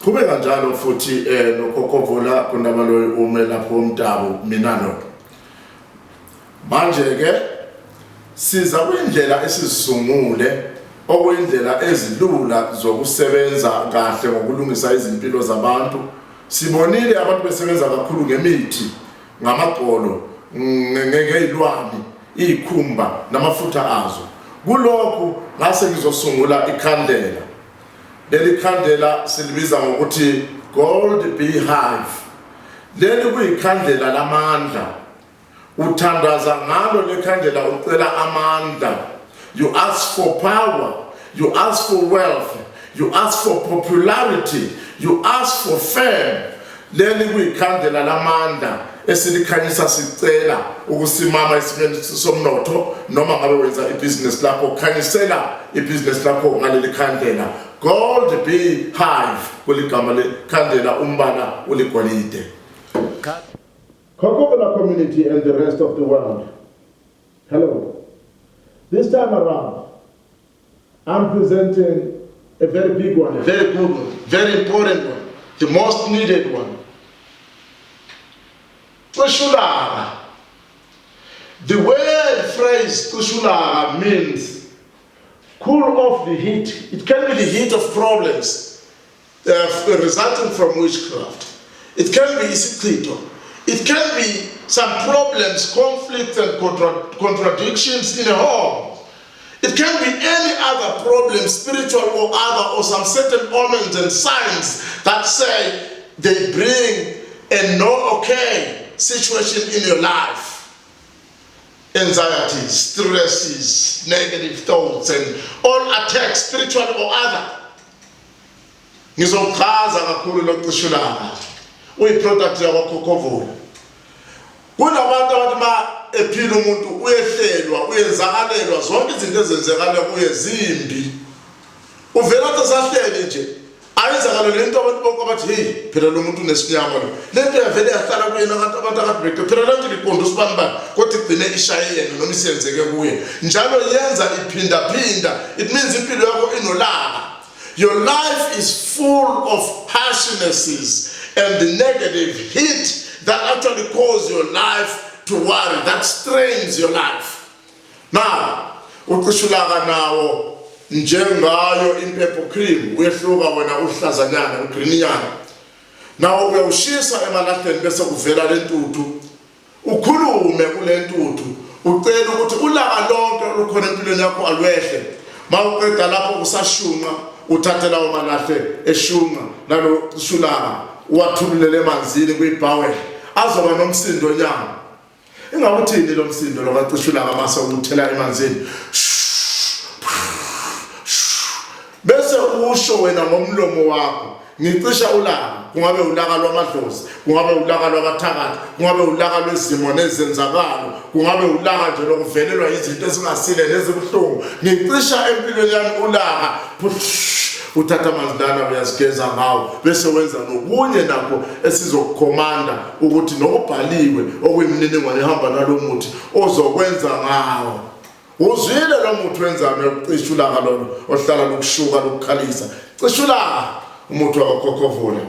Kube kanjalo futhi noKhokovula kunabaloyi ume lapho uMdabu mina lo. Manje ke siza kwindlela esizisungule okuyindlela ezilula zokusebenza kahle ngokulungisa izimpilo zabantu. Sibonile abantu besebenza kakhulu ngemithi, ngamaqolo, ngezilwane, ikhumba namafutha azo. Kulokhu ngase ngizosungula ikhandlela. Leli khandlela silibiza ngokuthi Gold Bee Hive. Leli kuyikhandlela lamandla. Uthandaza ngalo lekhandlela ucela amandla. You ask for power, you ask for wealth, you ask for popularity, you ask for fame. Leli kuyikhandlela lamandla esilikhanyisa sicela ukusimama esimeni somnotho noma ngabe wenza ibusiness lakho khanyisela ibusiness lakho ngaleli khandlela. Gold Bee Hive kuligama lekhandlela umbala uligolide. Khokovula community and the rest of the world. Hello. This time around, I'm presenting a very big one, a very good one, very important one, the most needed one. Tushulaga. The word phrase Tushulaga means cool off the heat. It can be the heat of problems resulting from witchcraft. It can be isiklito. It can be some problems, conflicts and contradictions in a home. It can be any other problem, spiritual or other, or some certain omens and signs that say they bring a no-okay situation in your life. Anxieties, stresses, negative thoughts, and all attacks, spiritual or other. Ngizochaza kakhulu lokushulana. Uyiproduct yakwaKhokovula. Kunabantu abathi ma ephila umuntu uyehlelwa, uyenzakalelwa, zonke izinto ezenzekala kuye zimbi. Uvela athi sahlele nje. Ayizakala lento abantu bonke abathi hey, phela lo muntu unesinyama lo. Lento yavele yahlala kuyena abantu akabheke. Phela lento liqonda usibani kodwa igcine ishaye yena noma isenzeke kuye. Njalo yenza iphinda. It means impilo yakho inolaka. Your life is full of harshness and the negative heat that actually cause your life to worry, that strains your life. Now, ukushulaga nawo njengayo impepho cream uyehluka wena uhlazanyana ugreenyana. Nawo uyawushisa emalahleni bese kuvela lentuthu. Ukhulume kulentuthu, ucela ukuthi ulaka lonke olukhona empilweni yakho alwehle. Mawuqeda lapho usashunqa uthathe lawo malahle eshunqa nalo shulaga wathululele emanzini kuyibhawe azoba nomsindo nyama. Ingakuthini lo msindo lo kaCishulaga mase uthela emanzini. Bese usho wena ngomlomo wakho ngicisha ulaka, kungabe ulaka lwamadlozi, kungabe ulaka lwabathakathi, kungabe ulaka lwezimo nezenzakalo, kungabe ulaka nje lokuvelelwa izinto ezingasile nezibuhlungu. Ngicisha empilweni yami ulaka. Uthatha amanzana uyazigeza ngawo bese wenza nokunye nakho esizokukhomanda ukuthi nokubhaliwe okuyimininingwane ehamba nalomuthi ozokwenza ngawo. Uzwile lo muthi wenzani yokuCishulaga lolo ohlala lokushuka lokukhalisa. Cishulaga umuthi wakwaKhokovula.